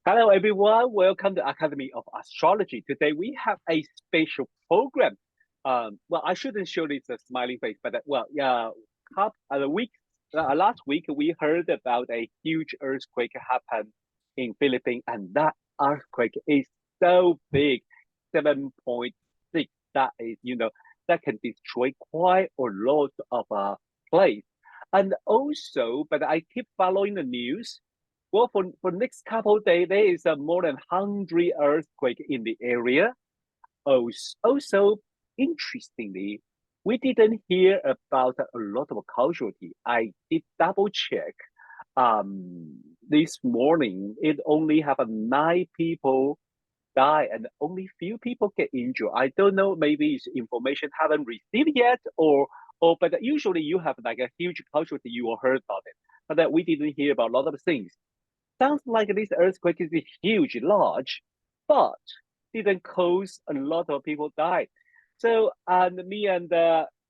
Hello, everyone. Welcome to Academy of Astrology. Today we have a special program. Well, I shouldn't show this a smiling face, but yeah, last week we heard about a huge earthquake happened in Philippines, and that earthquake is so big, 7.6. That is, that can destroy quite a lot of place. And also, but I keep following the news. Well, for next couple of days, there is a more than 100 earthquake in the area. Also, interestingly, we didn't hear about a lot of casualty. I did double check. This morning, it only have 9 people die and only few people get injured. I don't know, maybe it's information haven't received yet, or but usually you have like a huge casualty, you will heard about it. But that we didn't hear about a lot of things. Sounds like this earthquake is huge, large, but didn't cause a lot of people die. So, and me and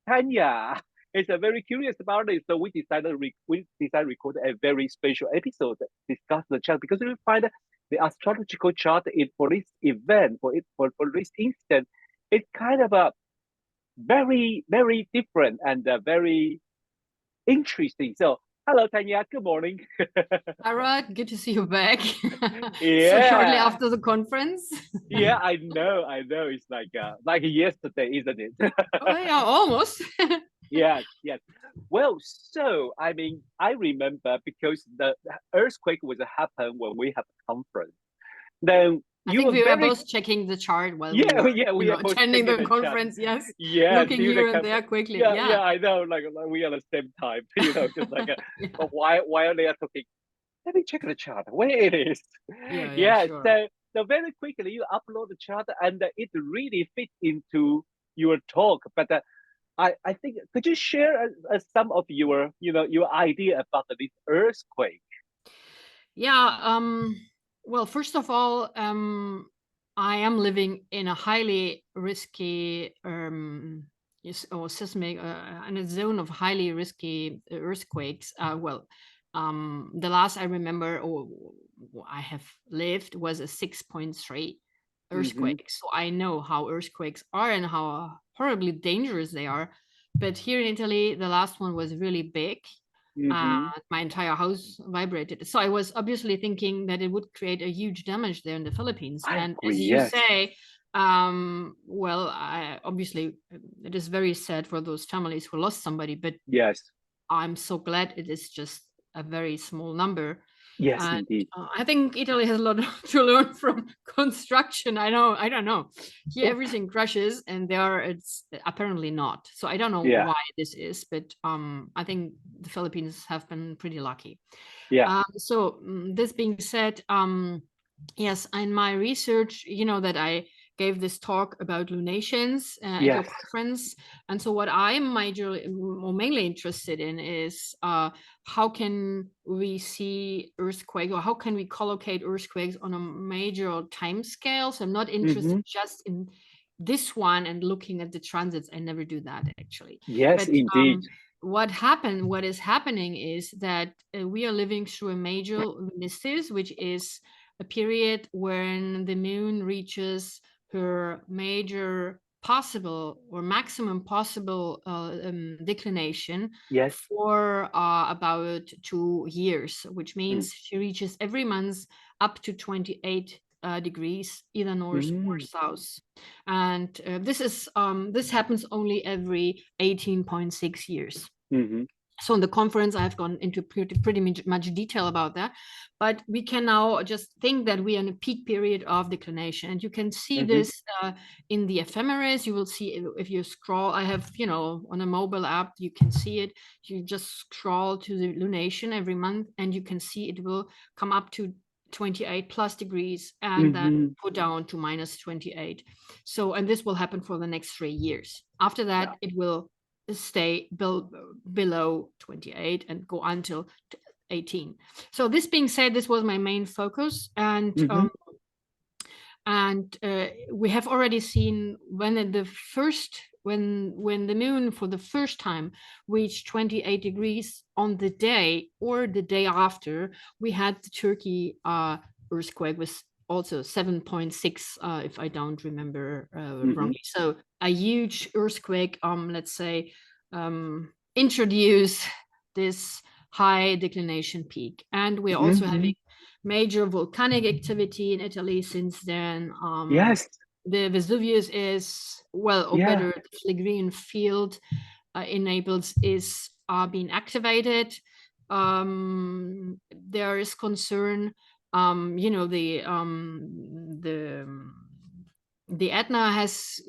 Tanya is very curious about it. So we decided to record a very special episode to discuss the chart because we find the astrological chart for this event for this instant, it's kind of a very different and very interesting. So hello Tanya, good morning. Hi Rod, good to see you back. So Yeah. shortly after the conference. Yeah, I know. It's like yesterday, isn't it? Oh yeah, almost. Yes. Well, so I mean, I remember because the earthquake was happened when we have a conference. Then I you think were we were very both checking the chart while we we are were both attending checking the the chart. conference. Yes. Yeah, Looking here and there quickly. Yeah, I know. Like we are at the same time, just like Yeah. but while they are talking, let me check the chart where it is. Yeah, Yeah, sure. so very quickly you upload the chart and it really fits into your talk. But I think could you share some of your idea about this earthquake? Yeah, well, first of all, I am living in a highly risky or seismic in a zone of highly risky earthquakes. The last I remember or I have lived was a 6.3 Mm-hmm. earthquake. So I know how earthquakes are and how horribly dangerous they are. But here in Italy, the last one was really big. Mm-hmm. My entire house vibrated. So I was obviously thinking that it would create a huge damage there in the Philippines. I And agree. as you Yes. say, obviously it is very sad for those families who lost somebody, but Yes. I'm so glad it is just a very small number. Yes, And indeed. I think Italy has a lot to learn from construction. I don't know. Here Well, everything crashes, and there it's apparently not. So I don't know yeah. why this is, but I think the Philippines have been pretty lucky. Yeah. This being said, yes, in my research, you know that I gave this talk about lunations at your Yes. conference, and so what I'm mainly interested in is how can we see earthquake or how can we collocate earthquakes on a major time scale. So I'm not interested Mm-hmm. just in this one and looking at the transits. I never do that actually, Yes, but indeed. what is happening is that we are living through a major lunasis, which is a period when the moon reaches her major possible or maximum possible declination Yes. for about 2 years, which Mm. means she reaches every month up to 28 degrees, either north or Mm. south. And this happens only every 18.6 years. Mm-hmm. So in the conference, I've gone into pretty much detail about that. But we can now just think that we are in a peak period of declination. And you can see Mm-hmm. this in the ephemeris. You will see if you scroll. I have, on a mobile app, you can see it. You just scroll to the lunation every month and you can see it will come up to 28 plus degrees and then Mm-hmm. go down to minus 28. So, and this will happen for the next 3 years. After Yeah. that, it will stay below 28 and go until 18. So this being said, this was my main focus, and Mm-hmm. we have already seen when the moon for the first time reached 28 degrees on the day or the day after, we had the Turkey earthquake was also 7.6, if I don't remember Mm-hmm. wrongly. So a huge earthquake, let's say, introduce this high declination peak. And we're also Mm-hmm. having major volcanic activity in Italy since then. Yes. The Vesuvius is, well, or Yeah. better, the Phlegraean field enables is being activated. There is concern, the Etna has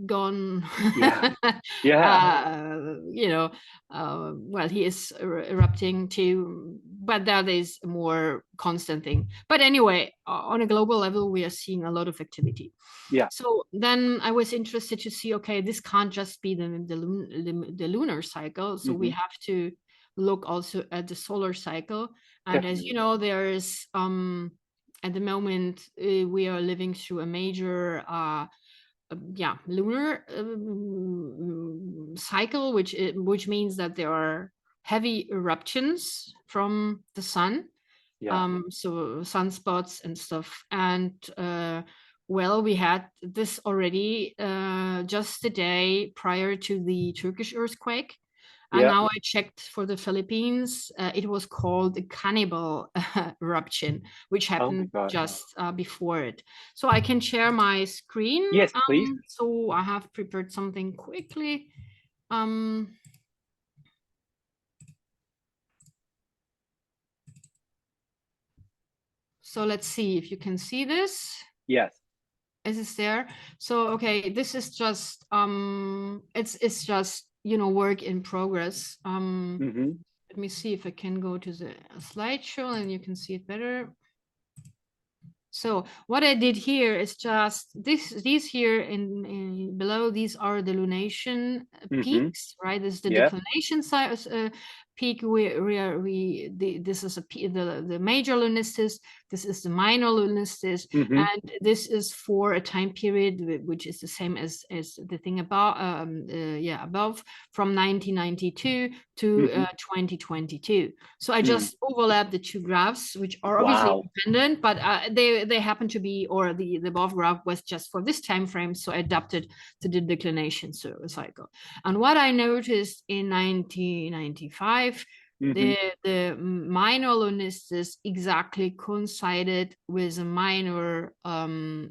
gone, Yeah. Yeah. well, he is erupting too, but that is a more constant thing. But anyway, on a global level, we are seeing a lot of activity. Yeah. So then I was interested to see, okay, this can't just be the lunar cycle. So we Mm-hmm. have to look also at the solar cycle. And as you Definitely. know, there is at the moment we are living through a major lunar cycle, which means that there are heavy eruptions from the sun, Yeah. so sunspots and stuff. And well, we had this already just the day prior to the Turkish earthquake. And Yeah. now I checked for the Philippines. It was called the cannibal eruption, which Oh my happened God. just before it. So I can share my screen. Yes, please. So I have prepared something quickly. So let's see if you can see this. Yes. Is this there? So okay, this is just it's just work in progress. Mm-hmm. Let me see if I can go to the slideshow and you can see it better. So what I did here is just these here in below, these are the lunation Mm-hmm. peaks, right? This is the Yeah. declination size peak. This is the major lunicity. This is the minor lunicity, Mm-hmm. and this is for a time period which is the same as the thing above, above, from 1992 to Mm-hmm. 2022. So I Mm. just overlap the two graphs, which are obviously Wow. independent, but they happen to be, or the above graph was just for this time frame, so I adapted to the declination cycle. And what I noticed in 1995, Mm-hmm. the minor lunicity exactly coincided with a minor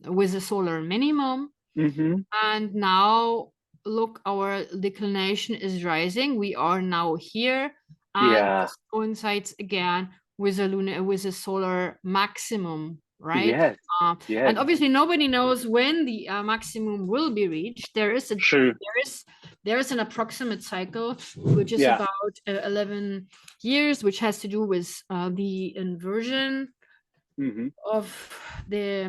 with a solar minimum. Mm-hmm. And now look, our declination is rising. We are now here, and Yeah. this coincides again with a solar maximum, right? Yes. And Yes. obviously nobody knows when the maximum will be reached. True. There is an approximate cycle which is Yeah. about 11 years, which has to do with the inversion Mm-hmm. of the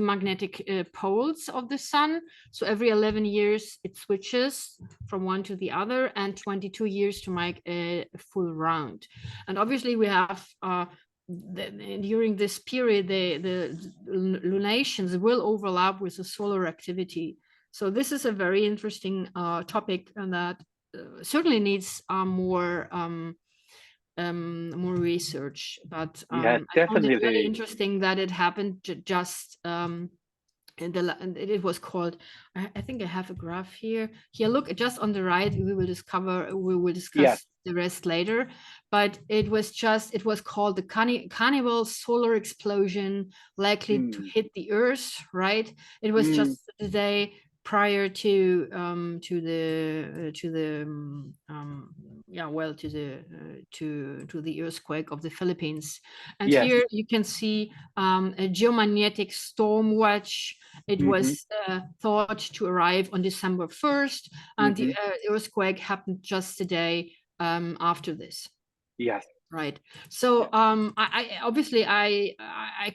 magnetic poles of the sun. So every 11 years it switches from one to the other, and 22 years to make a full round. And obviously we have during this period the lunations will overlap with the solar activity. So this is a very interesting topic, and that certainly needs more research. But Yeah, I found it really definitely. interesting that it happened just it was called, I think I have a graph here. Here, look, just on the right, we will Yes. discuss the rest later. But it was called the cannibal solar explosion likely to Mm. hit the Earth, right? It was Mm. just the day prior to the earthquake of the Philippines. And Yes. here you can see a geomagnetic storm watch. It Mm-hmm. was thought to arrive on December 1st, and Mm-hmm. the earthquake happened just a day after this. Yes. Right. So I obviously I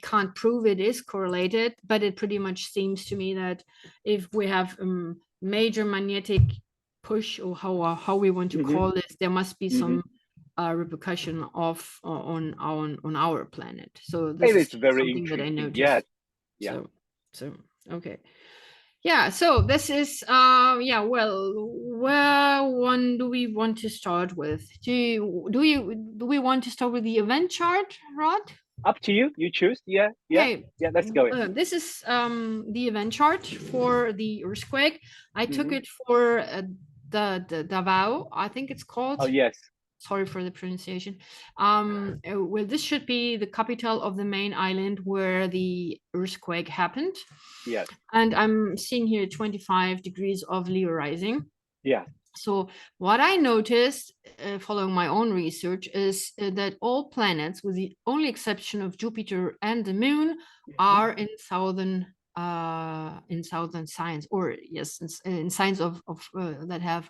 can't prove it is correlated, but it pretty much seems to me that if we have major magnetic push, or how we want to Mm-hmm. call this, there must be Mm-hmm. some repercussion on our planet. So It this is is very something that I interesting. Yes. noticed. Yeah. So okay. Yeah, so this is well, where one do we want to start with? Do we want to start with the event chart, Rod? Up to you. You choose. Yeah. Okay, Let's go. this is the event chart for the earthquake. I took Mm-hmm. it for the Davao, I think it's called. Oh yes. Sorry for the pronunciation. Well, this should be the capital of the main island where the earthquake happened. Yes. And I'm seeing here 25 degrees of Leo rising. Yeah. So what I noticed, following my own research, is that all planets, with the only exception of Jupiter and the Moon, are in southern signs, or yes, in signs of that have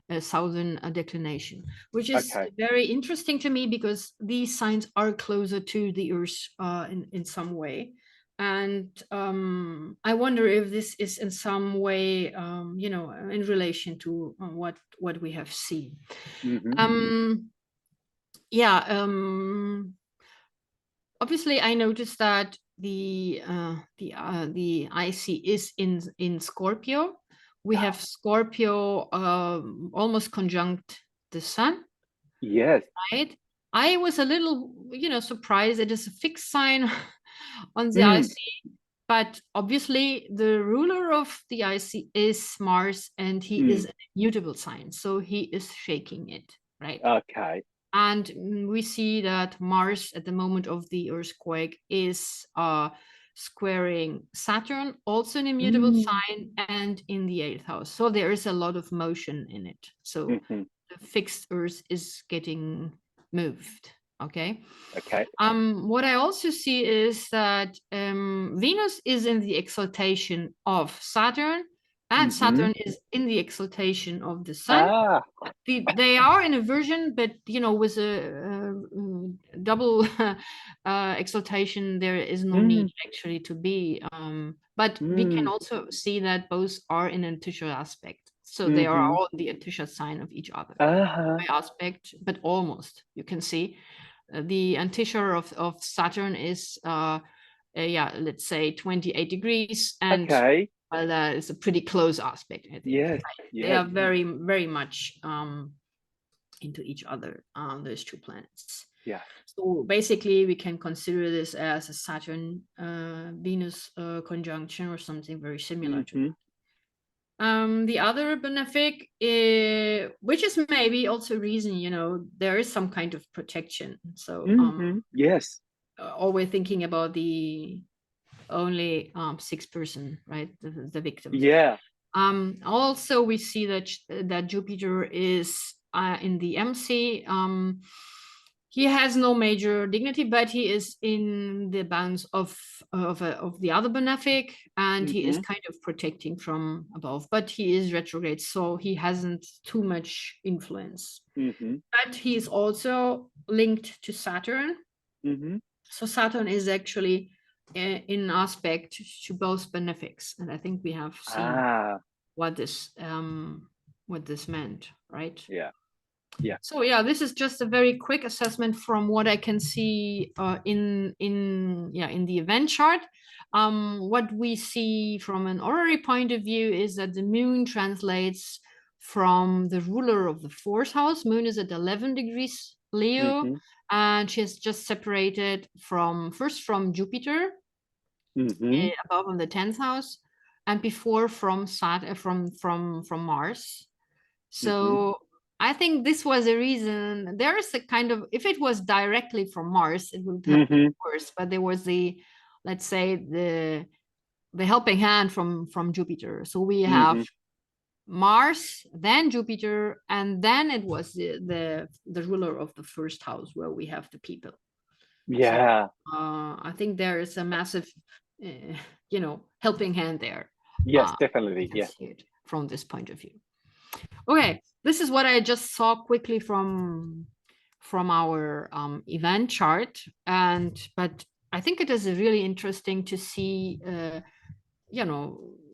a southern declination, which is Okay. very interesting to me because these signs are closer to the Earth in some way. And I wonder if this is in some way, in relation to what we have seen. Mm-hmm. Yeah. Obviously, I noticed that the IC is in Scorpio. We Yeah. have Scorpio almost conjunct the Sun, Yes. right? I was a little, surprised. It is a fixed sign on the Mm. IC. But obviously, the ruler of the IC is Mars, and he is Mm. an immutable sign. So he is shaking it, right? Okay. And we see that Mars, at the moment of the earthquake, is squaring Saturn, also an immutable Mm. sign, and in the eighth house. So there is a lot of motion in it. So Mm-hmm. the fixed Earth is getting moved. Okay. Okay. What I also see is that Venus is in the exaltation of Saturn, and Mm-hmm. Saturn is in the exaltation of the Sun. Ah. They are in a version, but with a double exaltation, there is no need Mm. actually to be. But we can Mm. also see that both are in an Antisha aspect, so they are Mm-hmm. all the Antisha sign of each other Uh-huh. by aspect, but almost. You can see the Antisha of Saturn is, let's say 28 degrees, and Okay. well, that is a pretty close aspect, I think. Yes. They Yes. are very, very much into each other, those two planets. Yeah. So basically, we can consider this as a Saturn Venus conjunction or something very similar to Mm-hmm. that. The other benefic, which is maybe also a reason, there is some kind of protection. So Mm-hmm. Yes. always thinking about the only 6 person, right? The victims. Yeah. Also, we see that Jupiter is in the MC. He has no major dignity, but he is in the bounds of the other benefic, and he is Mm-hmm. kind of protecting from above. But he is retrograde, so he hasn't too much influence. Mm-hmm. But he is also linked to Saturn. Mm-hmm. So Saturn is actually in aspect to both benefics, and I think we have seen Ah. what this meant, right? Yeah. Yeah. So yeah, this is just a very quick assessment from what I can see in the event chart. What we see from an horary point of view is that the moon translates from the ruler of the fourth house. Moon is at 11 degrees Leo, Mm-hmm. and she has just separated from Jupiter Mm-hmm. above on the 10th house, and before from Mars. Mm-hmm. So I think this was a reason. There is a kind of, if it was directly from Mars, it would have been Mm-hmm. worse. But there was let's say the helping hand from Jupiter. So we have Mm-hmm. Mars, then Jupiter, and then it was the ruler of the first house where we have the people. So Yeah. I think there is a massive, helping hand there. Yes, definitely. I Yeah. see it from this point of view. Okay, this is what I just saw quickly from our event chart, but I think it is really interesting to see,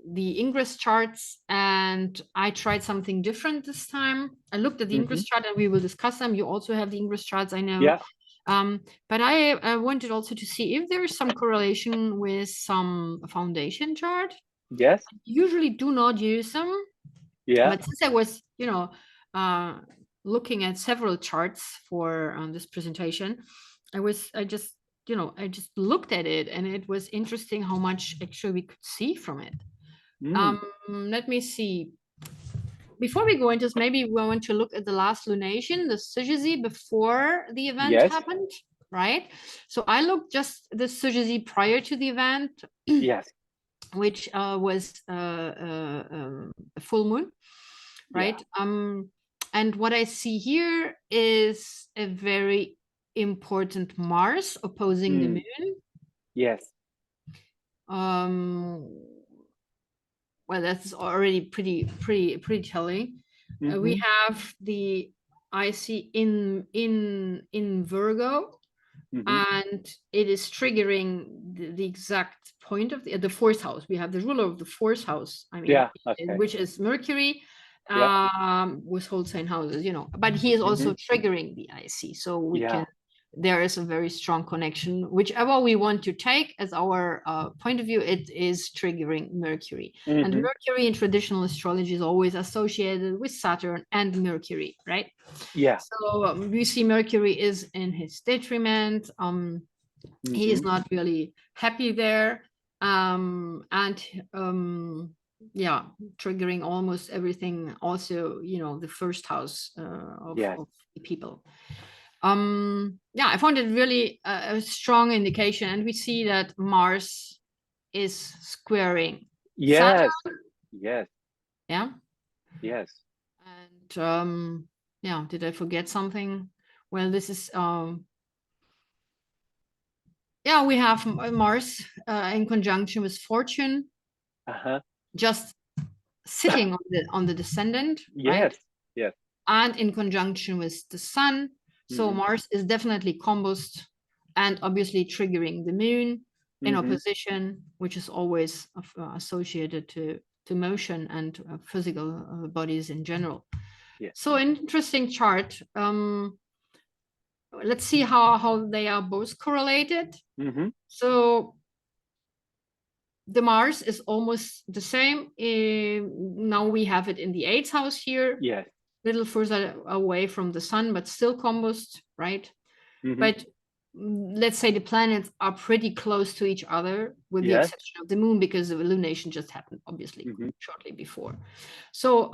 the ingress charts, and I tried something different this time. I looked at the Mm-hmm. ingress chart, and we will discuss them. You also have the ingress charts, I know. Yeah. But I wanted also to see if there is some correlation with some foundation chart. Yes. Usually do not use them. Yeah. But since I was, looking at several charts for this presentation, I just I just looked at it, and it was interesting how much actually we could see from it. Mm. Let me see. Before we go into this, maybe we want to look at the last lunation, the Syzygy, before the event Yes. happened, right? So I looked just the Syzygy prior to the event, Yes. which was a full moon, right? And what I see here is a very important Mars opposing the moon. Yes. Well, that's already pretty telling. We have the I see in Virgo, and it is triggering the exact point of the fourth house. We have the ruler of the fourth house. I mean, Yeah. Okay. which is Mercury, Yeah. with whole 10 houses, but he is also triggering the IC, so we can. There is a very strong connection. Whichever we want to take as our point of view, it is triggering Mercury. And Mercury in traditional astrology is always associated with Saturn and Mercury, right? Yeah. So we see Mercury is in his detriment. He is not really happy there. Yeah, triggering almost everything. Also, the first house of the people. Yeah, I found it really a strong indication, and we see that Mars is squaring Saturn. Yes. Yeah. Yes. And yeah, did I forget something? Well, this is yeah, we have Mars in conjunction with Fortune, just sitting on the descendant, right? Yes. And in conjunction with the Sun. So Mars is definitely combust and obviously triggering the Moon in opposition, which is always associated to motion and physical bodies in general. So an interesting chart. Let's see how they are both correlated. So the Mars is almost the same. Now we have it in the 8th house here. Yes. Little further away from the Sun, but still combust, right? But let's say the planets are pretty close to each other, with the exception of the Moon, because the lunation just happened, obviously, shortly before. So,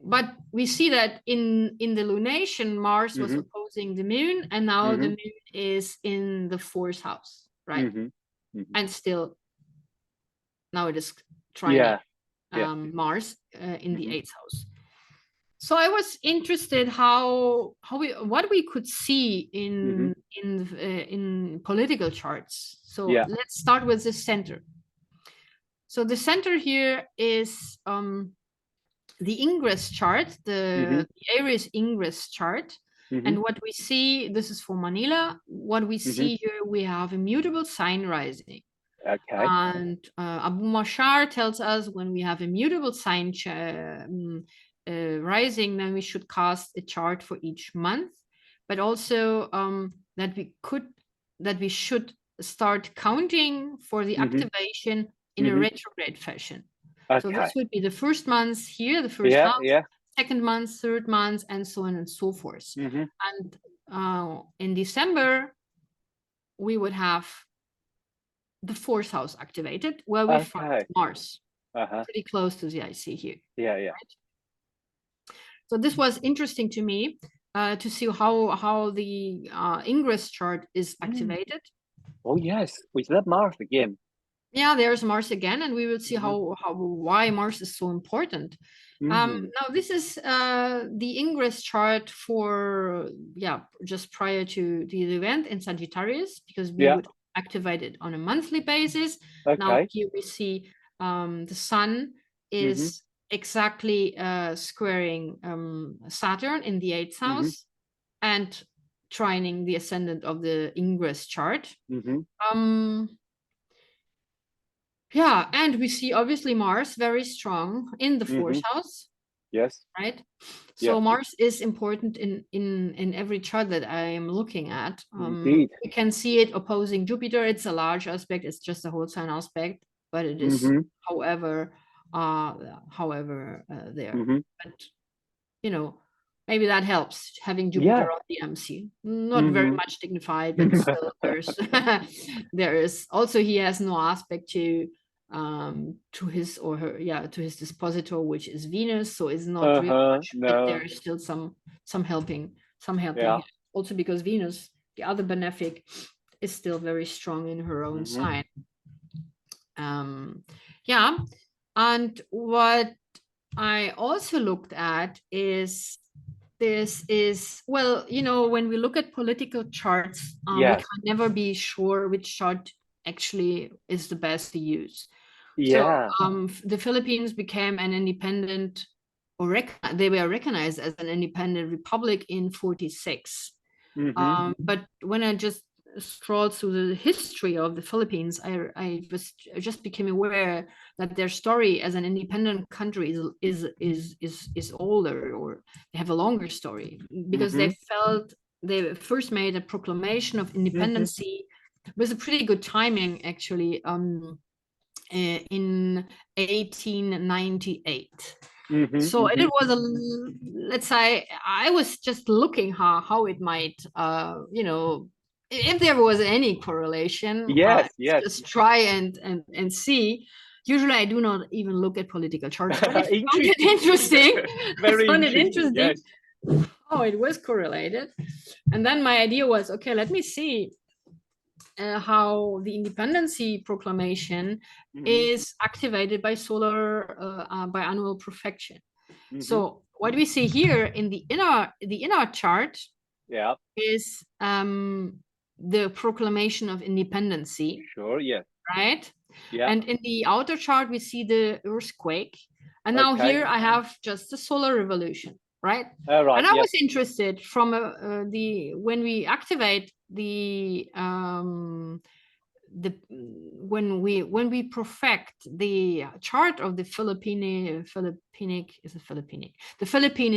but we see that in the lunation, Mars was opposing the Moon, and now the Moon is in the 4th house, right? And still, now it is trining Mars in the 8th house. So I was interested what we could see in political charts. So let's start with the center. So the center here is the ingress chart, the Aries ingress chart. And what we see, this is for Manila. What we see here, we have a mutable sign rising. Okay. And Abu Mashar tells us when we have a mutable sign rising, then we should cast a chart for each month, but also that we should start counting for the activation in a retrograde fashion. So this would be the first month here, the first house, second month, third month, and so on and so forth. And in December, we would have the 4th house activated, where we find Mars, pretty close to the IC here. Right? So this was interesting to me to see how the ingress chart is activated. Oh yes, with that Mars again. Yeah, there's Mars again, and we will see why Mars is so important. Now this is the ingress chart for just prior to the event in Sagittarius, because we would activate it on a monthly basis. Now here we see the Sun is exactly squaring Saturn in the 8th house and trining the ascendant of the ingress chart. Yeah, and we see obviously Mars very strong in the 4th house. Yes. Right. So Mars is important in every chart that I am looking at. Indeed. You can see it opposing Jupiter. It's a large aspect. It's just a whole sign aspect, but it is, however, there. But maybe that helps, having Jupiter Yeah. on the MC. Not very much dignified, but still there's there is also, he has no aspect to his or her, to his dispositor, which is Venus, so it's not really much, but there No. is still some helping Yeah. here. Also because Venus, the other benefic, is still very strong in her own sign. Yeah. And what I also looked at is, this is, well, you know, when we look at political charts, we Yes. can never be sure which chart actually is the best to use. Yeah. So the Philippines became an independent, or they were recognized as an independent republic in 46. But when I just scrolled through the history of the Philippines, I just became aware that their story as an independent country is older, or they have a longer story, because they first made a proclamation of independence with a pretty good timing, actually, in 1898. So it was let's say, I was just looking how it might, you know, if there was any correlation. Yes. Just try and see. Usually I do not even look at political charts, but I found it interesting. Very I found it interesting. Yes. Oh, it was correlated. And then my idea was, okay, let me see how the independency proclamation is activated by solar, by annual perfection. So what we see here in the inner chart is the proclamation of independency. Sure. Yes. Right. Yeah. And in the outer chart we see the earthquake. And now here I have just the solar revolution. Right. Right. And I was interested from when we activate when we perfect the chart of the Philippine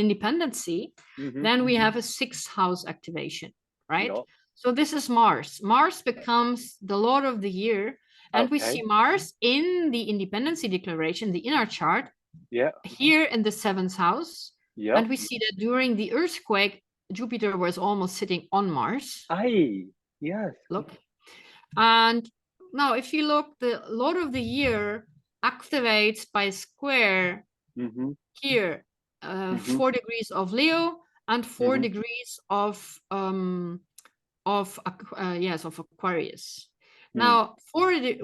independency, then we have a 6th house activation, right? So this is Mars. Mars becomes the Lord of the Year, and we see Mars in the independency declaration, the inner chart, here in the 7th house. And we see that during the earthquake, Jupiter was almost sitting on Mars. Yes. Look. And now if you look, the Lord of the Year activates by square here 4 degrees of Leo and 4 degrees of Aquarius. Now 3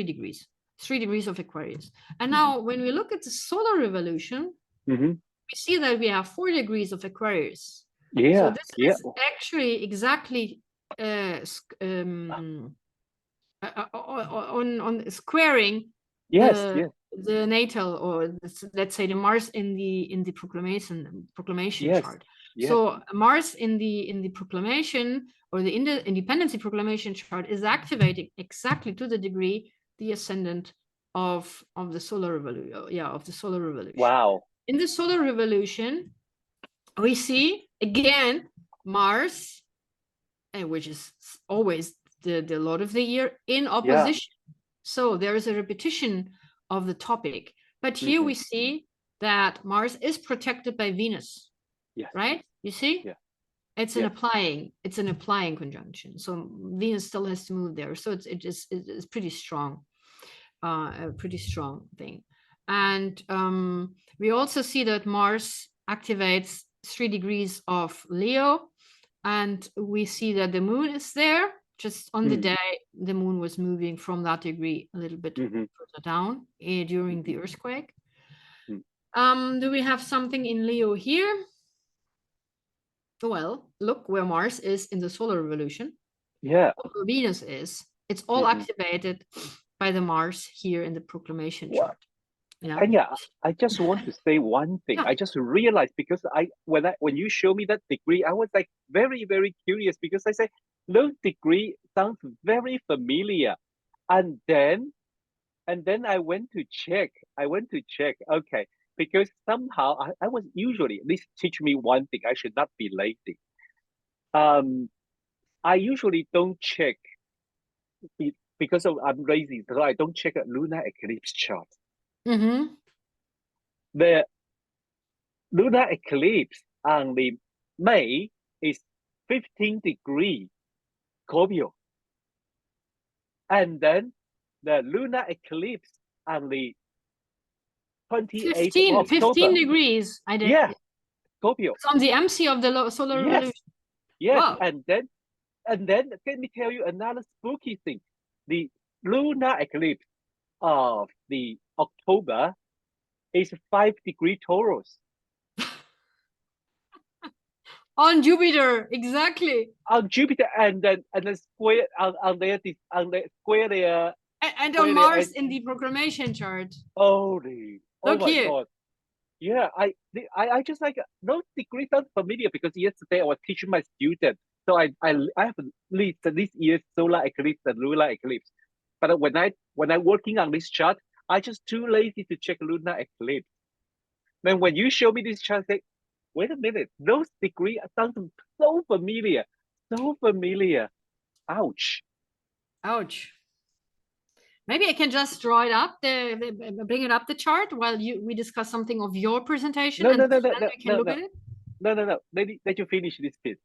degrees. 3 degrees of Aquarius. And now when we look at the solar revolution, we see that we have 4 degrees of Aquarius. So this is actually exactly on squaring the natal, or let's say the Mars in the proclamation chart. So Mars in the proclamation, or the independency proclamation chart, is activating exactly to the degree the ascendant of the solar revolution. Of the solar revolution. Wow. In the solar revolution, we see again Mars, which is always the Lord of the Year, in opposition. So there is a repetition of the topic. But here we see that Mars is protected by Venus. Right? You see? It's an applying conjunction. So Venus still has to move there. So it's pretty strong. A pretty strong thing. And we also see that Mars activates 3 degrees of Leo, and we see that the moon is there. Just on the day the moon was moving from that degree a little bit further down during the earthquake. Do we have something in Leo here? Well, look where Mars is in the solar revolution. Where Venus is. It's all activated by the Mars here in the proclamation chart. Tania, I just want to say one thing. I just realized, because when you show me that degree, I was like very, very curious, because I say those degree sounds very familiar. And then I went to check. Okay, because somehow I was usually, this teach me one thing: I should not be lazy. I usually don't check because I'm lazy, so I don't check a lunar eclipse chart. The lunar eclipse on the May is 15 degrees Scorpio. And then the lunar eclipse on the 28th of 15 October. degrees. Yeah, Scorpio. It's on the MC of the solar revolution. Yes, Wow. and then let me tell you another spooky thing. The lunar eclipse of the October is 5 degree Taurus. On Jupiter, exactly. On Jupiter, and then square on the square there. And on Mars in the proclamation chart. Holy, Look my here. God. Yeah, I just like those degrees sound familiar because yesterday I was teaching my students. So I have least this year's solar eclipse and lunar eclipse. But when I working on this chart, I just too lazy to check lunar eclipse. Then when you show me this chart, I say, wait a minute, those degrees sound so familiar, so familiar. Ouch. Ouch. Maybe I can just draw it up, bring it up the chart while we discuss something of your presentation, No. we can look at it. No. Let you finish this bit.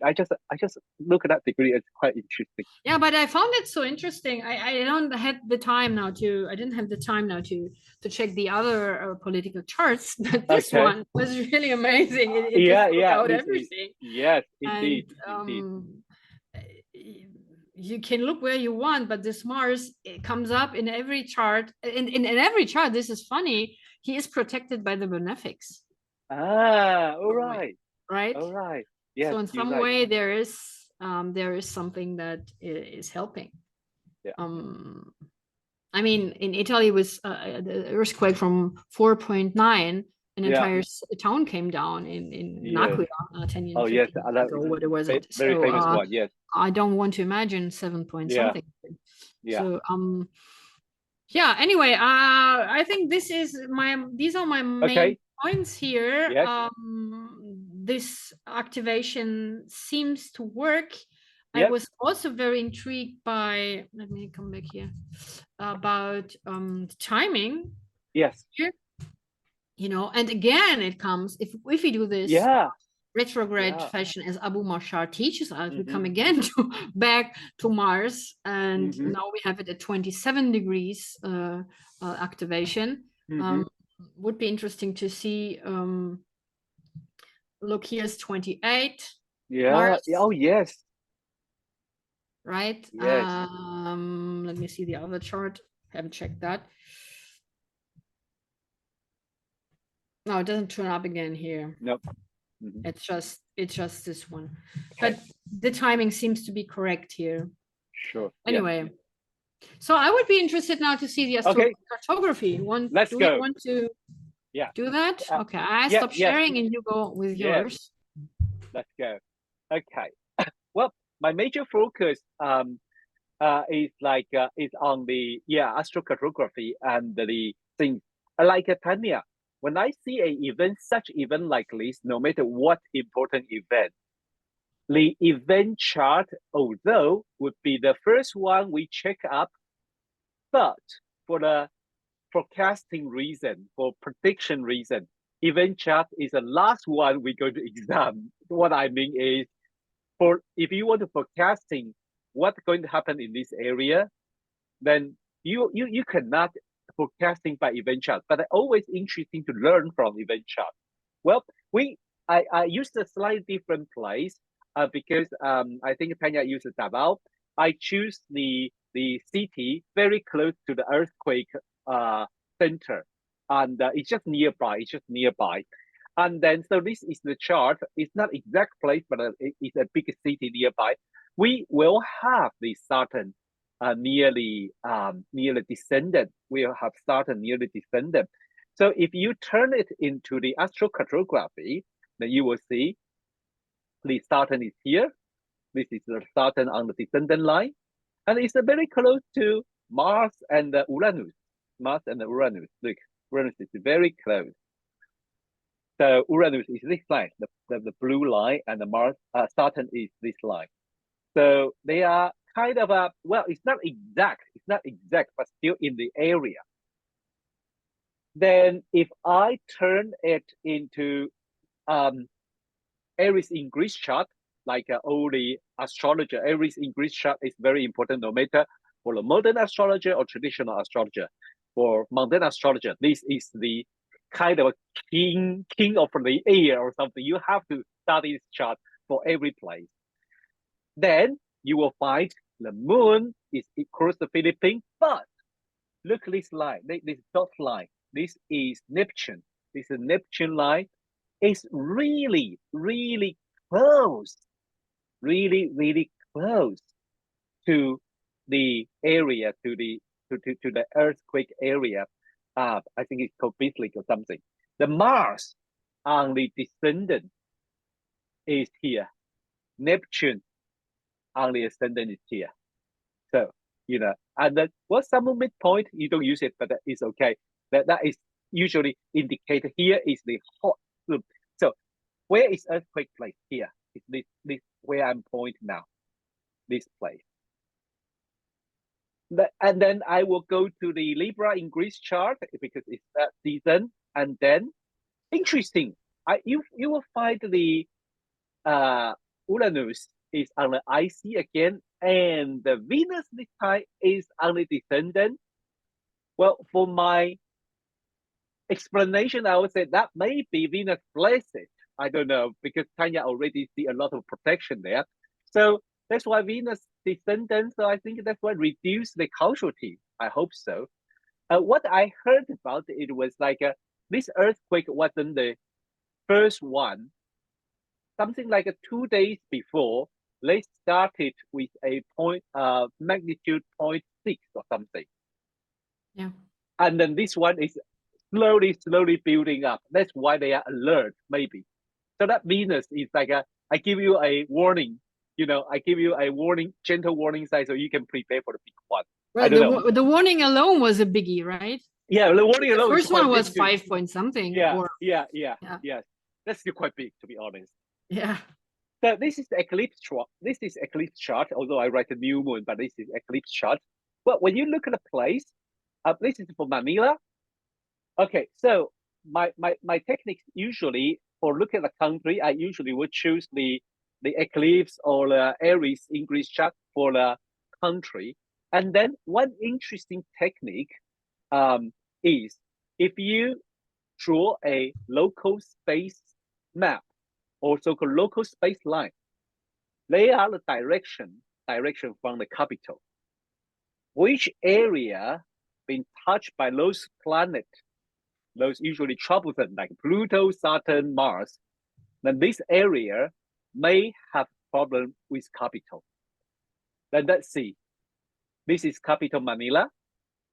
I just look at that degree. It's quite interesting. Yeah, but I found it so interesting. I don't have the time now to. I didn't have the time now to check the other political charts. But this one was really amazing. It just looked out everything. Yes, indeed. You can look where you want, but this Mars, it comes up in every chart. In every chart, this is funny. He is protected by the benefics. All right. Right. All right. Yes. So in some way, there is something that is helping. Yeah. I mean, in Italy was the earthquake from 4.9. An entire town came down in L'Aquila 10 years. Oh yes, what was it? Very famous one. Yes. I don't want to imagine 7 point something. Yeah. So yeah. Anyway, I think these are my main points here. Yes. This activation seems to work. I was also very intrigued by. Let me come back here about timing. Yes. Here. And again, it comes if we do this retrograde fashion as Abu Mashar teaches us, we come again back to Mars, and now we have it at 27 degrees activation. Would be interesting to see. Look, here's 28. Yeah. Mars. Oh yes. Right. Yes. Let me see the other chart. Haven't checked that. No, it doesn't turn up again here. Nope. It's just this one. But the timing seems to be correct here. Sure. Anyway, so I would be interested now to see the astrocartography. Let's go. You want to do that? Okay, I stop sharing and you go with yours. Let's go. Okay. Well, my major focus is on the astrocartography and the things like Tania. When I see such event like this, no matter what important event, the event chart, although would be the first one we check up, but for the forecasting reason, for prediction reason, event chart is the last one we're going to examine. What I mean is, if you want to forecasting what's going to happen in this area, then you cannot forecasting by event chart, but it's always interesting to learn from event chart. Well, I used a slightly different place because I think Tania used Davao. I choose the city very close to the earthquake center, and it's just nearby. And then so this is the chart. It's not exact place, but it's a big city nearby. We will have the Saturn nearly descendant. We'll have Saturn nearly descendant. So if you turn it into the astrocartography, then you will see the Saturn is here. This is the Saturn on the descendant line, and it's very close to Mars and Uranus. Look, Uranus is very close. So Uranus is this line, the blue line, and the Saturn is this line. So they are kind of it's not exact, but still in the area. Then if I turn it into Aries in Greece chart, like all the astrologer, Aries in Greece chart is very important, no matter for the modern astrologer or traditional astrologer. For mundane astrologer, this is the kind of king of the air or something. You have to study this chart for every place. Then you will find the moon is across the Philippines, but look at this line, this dot line. This is Neptune. This is Neptune line. It's really, really close, really close to the area, to the earthquake area. I think it's called Bislick or something. The Mars on the descendant is here. Neptune on the ascendant is here. So, and then some midpoint, you don't use it, but it's okay. That is usually indicated here is the hot loop. So where is earthquake place? Here is this where I'm pointing now, this place. And then I will go to the Libra in Greece chart because it's that season. And then interesting, you will find the Uranus is on the IC again, and the Venus this time is on the descendant. Well, for my explanation, I would say that may be Venus blessed. I don't know, because Tanya already see a lot of protection there. So that's why Venus descendant, so I think that's what reduce the casualty. I hope so. What I heard about it was like this earthquake wasn't the first one. Something like 2 days before, they started with a magnitude 0.6 or something. Yeah. And then this one is slowly building up. That's why they are alert, maybe. So that Venus is like I give you a warning. I give you a warning, gentle warning sign, so you can prepare for the big one. Well, I don't know. The warning alone was a biggie, right? Yeah, the warning alone. The first one was 5 point something. Yeah, yeah. That's still quite big, to be honest. Yeah. So this is the eclipse chart. This is eclipse chart. Although I write a new moon, but this is eclipse chart. Well, when you look at the place, this is for Manila. Okay, so my techniques usually for looking at the country, I usually would choose the eclipse or the Aries English chart for the country. And then one interesting technique is if you draw a local space map or so-called local space line, they are the direction from the capital. Which area been touched by those planets, those usually troublesome like Pluto, Saturn, Mars, then this area may have problem with capital. Then let's see. This is capital Manila,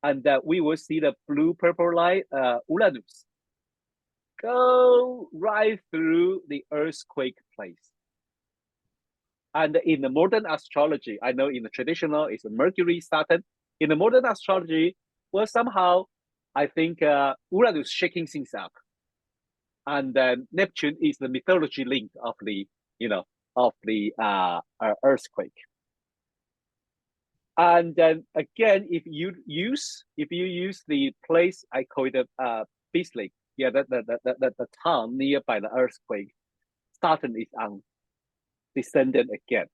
and we will see the blue-purple line, Uranus, go right through the earthquake place. And in the modern astrology, I know in the traditional it's Mercury, Saturn. In the modern astrology, well, somehow I think Uranus shaking things up, and then Neptune is the mythology link of the earthquake. And then again, if you use the place, I call it Bislick, the town nearby the earthquake, Saturn is on descendant again.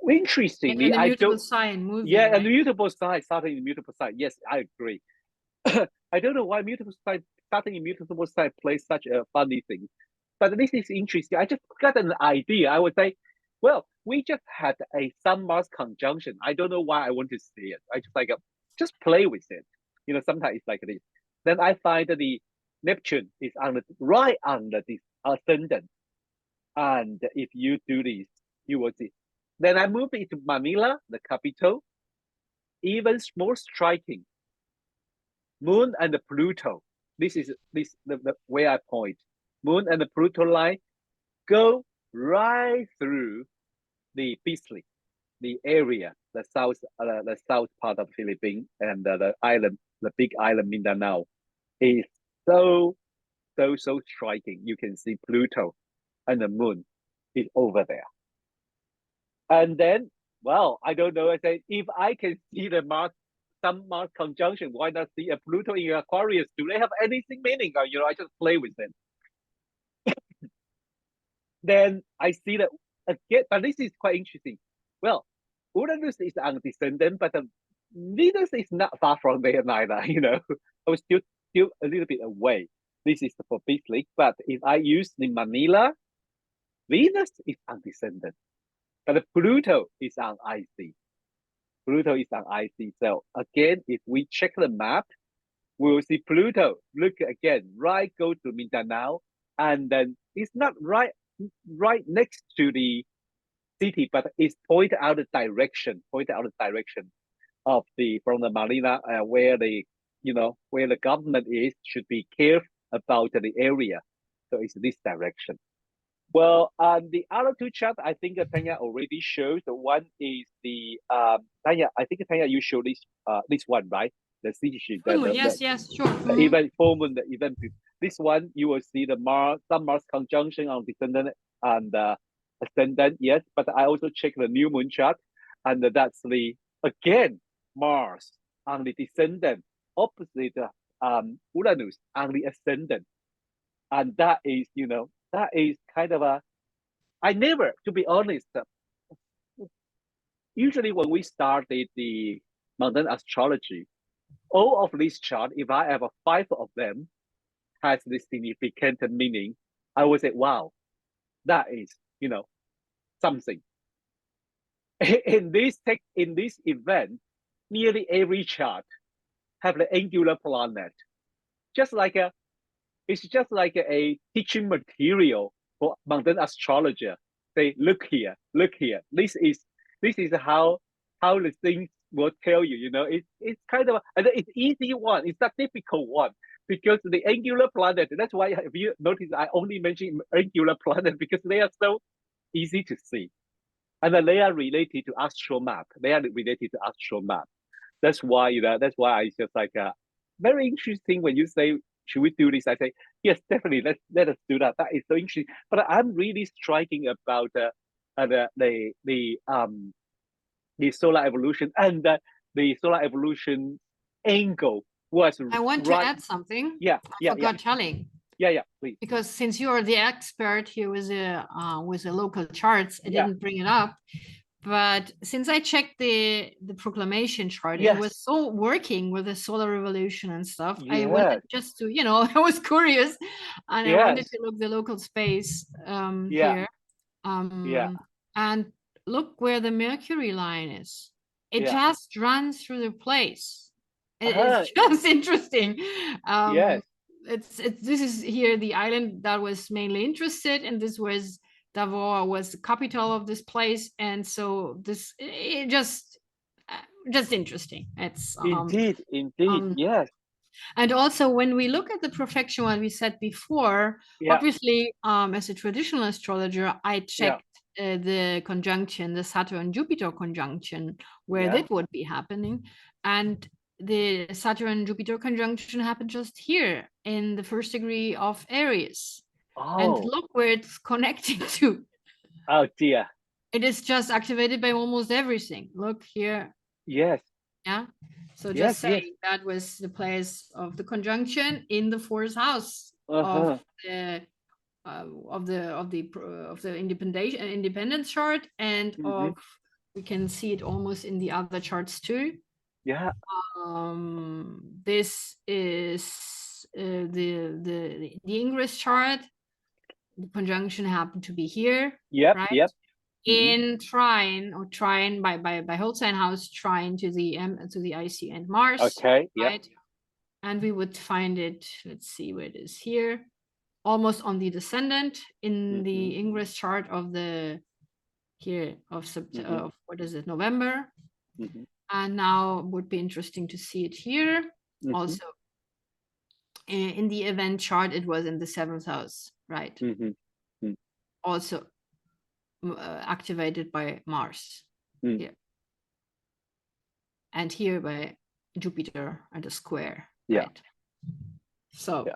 Interestingly, and the mutable sign moving. Yeah, right? and the mutable sign, starting in mutable sign. Yes, I agree. I don't know why mutable sign starting in mutable sign plays such a funny thing, but this is interesting. I just got an idea. I would say, well, we just had a Sun Mars conjunction. I don't know why I want to see it. I just like just play with it. Sometimes it's like this. Then I find that the Neptune is right under this ascendant, and if you do this, you will see. Then I move it to Manila, the capital. Even more striking, Moon and the Pluto. This is the way I point. Moon and the Pluto line go right through the Bislick, the area, the south part of Philippines, and the island, the big island Mindanao, is so striking. You can see Pluto and the Moon is over there. And then, well, I don't know. I say if I can see the some Mars conjunction, why not see a Pluto in Aquarius? Do they have anything meaning? I just play with them. then I see that again, but this is quite interesting. Well, Uranus is an descendant, but Venus is not far from there neither. I was still a little bit away. This is for big league, but if I use the Manila, Venus is an descendant, but Pluto is an IC. Pluto is an IC. So again, if we check the map, we will see Pluto. Look again, right, go to Mindanao, and then it's not right next to the city, but it's point out the direction of the from the marina where where the government is should be careful about the area. So it's this direction. Well, the other two charts I think Tanya already showed. The one is the Tanya. I think Tanya you showed this one, right? The city sheet, Yes, sure. the event form, the event. This one you will see the Sun Mars conjunction on descendant and ascendant. Yes, but I also check the new moon chart, and that's the again Mars on the descendant opposite Uranus on the ascendant, and that is that is kind of a. I never, to be honest. Usually when we started the Mundane Astrology, all of these charts, if I have 5 of them, has this significant meaning, I would say, wow, that is, something. In this event, nearly every chart have the angular planet. It's just like a teaching material for Mundane astrologer. Say, look here. This is how the things will tell you. It's kind of it's easy one. It's a difficult one because the angular planet. That's why if you notice, I only mention angular planet because they are so easy to see, and then they are related to astromap. That's why I just like very interesting when you say should we do this? I say yes, definitely. Let us do that. That is so interesting. But I'm really striking about the solar evolution and the solar evolution angle was. I want to add something. Yeah, I forgot telling. Yeah, please. Because since you are the expert here with the local charts, I didn't bring it up. But since I checked the proclamation chart, it was so working with the solar revolution and stuff. I wanted just to, I was curious, and I wanted to look the local space here. And look where the Mercury line is. It just runs through the place. It's just interesting. This is here the island that was mainly interested, and this was Davao was the capital of this place, and so this just interesting. It's indeed, yes. And also, when we look at the perfection, what we said before, obviously, as a traditional astrologer, I checked the conjunction, the Saturn-Jupiter conjunction, where that would be happening, and the Saturn-Jupiter conjunction happened just here in the 1st degree of Aries. And look where it's connecting to. Oh dear. It is just activated by almost everything. Look here. Yes. Yeah. So just saying that was the place of the conjunction in the 4th house of the independence chart, and we can see it almost in the other charts too. Yeah. This is the Ingress chart. The conjunction happened to be here. Right? Yep. In trine by whole sign house trine to the IC and Mars. Okay. Right? And we would find it. Let's see where it is here. Almost on the descendant in the Ingress chart of the what is it, November. And now it would be interesting to see it here. Also, in the event chart, it was in the 7th house, right? Also activated by Mars here. And here by Jupiter at a square, right? So.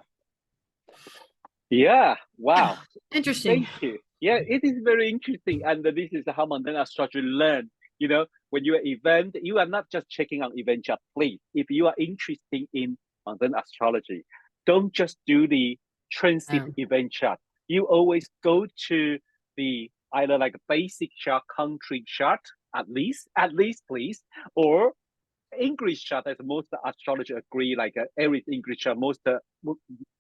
Yeah, wow. Interesting. Thank you. Yeah, it is very interesting. And this is how Mundane astrology learn. When you are event, you are not just checking on event chart, please. If you are interested in Mundane astrology, don't just do the transit event chart. You always go to be either like a basic chart, country chart, at least, please, or English chart, as most astrologers agree, like every English chart, most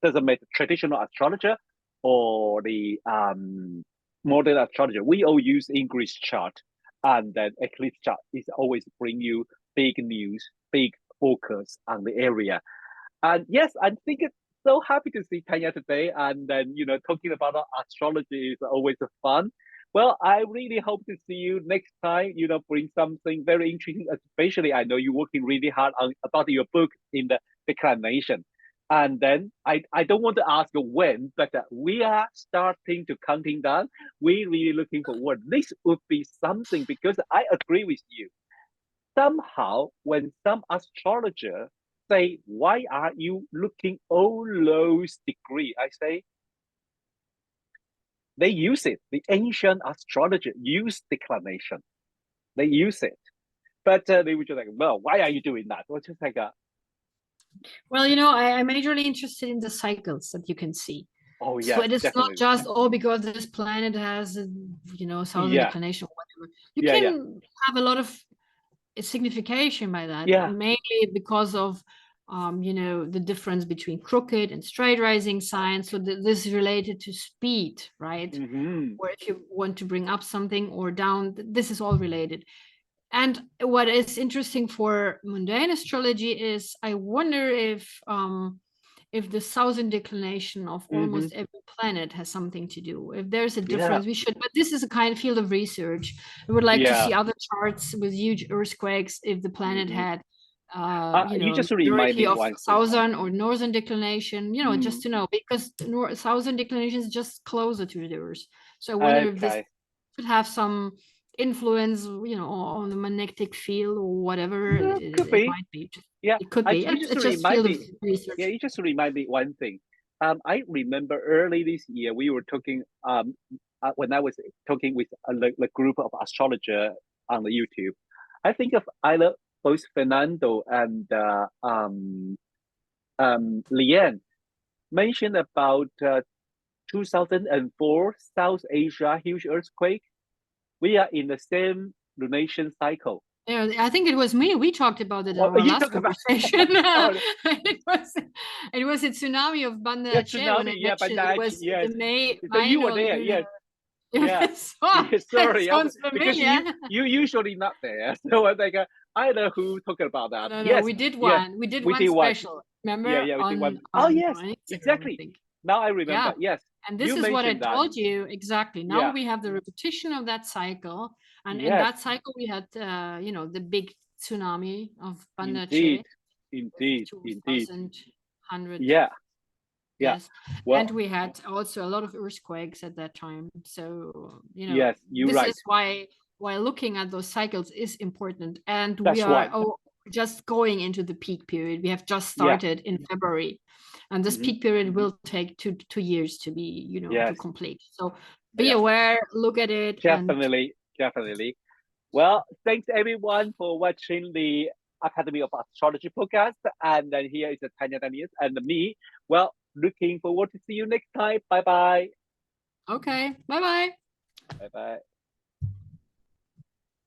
doesn't matter traditional astrologer or the modern astrologer. We all use English chart, and then eclipse chart is always bring you big news, big focus on the area. And yes, I think it's so happy to see Tania today. And then, talking about astrology is always fun. Well, I really hope to see you next time, bring something very interesting, especially I know you're working really hard on about your book in the declination. And then I don't want to ask when, but we are starting to counting down. We're really looking forward. This would be something because I agree with you. Somehow, when some astrologer say, why are you looking all those degree? I say, they use it. The ancient astrologer use declination. They use it. But they were just like, well, why are you doing that? Well, just like well, I'm majorly interested in the cycles that you can see. oh, So yes, it is definitely. not just, because this planet has, southern Yeah. declination or whatever. You Yeah, can have a lot of signification by that, yeah. mainly because of, the difference between crooked and straight rising signs. So this is related to speed, right? Mm-hmm. Or if you want to bring up something or down, this is all related. And what is interesting for mundane astrology is I wonder if the southern declination of almost every planet has something to do. If there's a difference, we should, but this is a kind of field of research. I would like to see other charts with huge earthquakes if the planet had you just remind me of one thing. southern or northern declination, just to know, because southern declination is just closer to the Earth. So I wonder if this could have some influence, on the magnetic field or whatever. It might be. Yeah, it could be. It's just field of research. Yeah, you just remind me one thing. I remember early this year we were talking. When I was talking with a group of astrologer on the YouTube, I think of either both Fernando and Liane mentioned about 2004 South Asia huge earthquake. We are in the same lunation cycle. Yeah, I think it was me. We talked about it in our you last conversation. It was a tsunami of Banda Aceh. Tsunami, it was the May. So you were there, yes. Yes. Sorry, sounds because you usually not there. So I was like, I know who talking about that. No, yes, we did one. We did one special. Remember? Yeah, we did one. Oh yes, exactly. Now I remember. Yeah. Yes. And this is what I told you exactly. Now we have the repetition of that cycle, and in that cycle we had, the big tsunami of Banda Aceh. Indeed. 2100. Yeah. Yes. Well, and we had also a lot of earthquakes at that time. So, yes, you're right. This is why looking at those cycles is important. And we are just going into the peak period. We have just started in February. And this peak period will take two years to be, to complete. So be aware, look at it. Definitely. Well, thanks everyone for watching the Academy of Astrology podcast. And then here is Tania Daniels and me. Well, looking forward to see you next time. Bye-bye. Okay. Bye-bye. Bye-bye.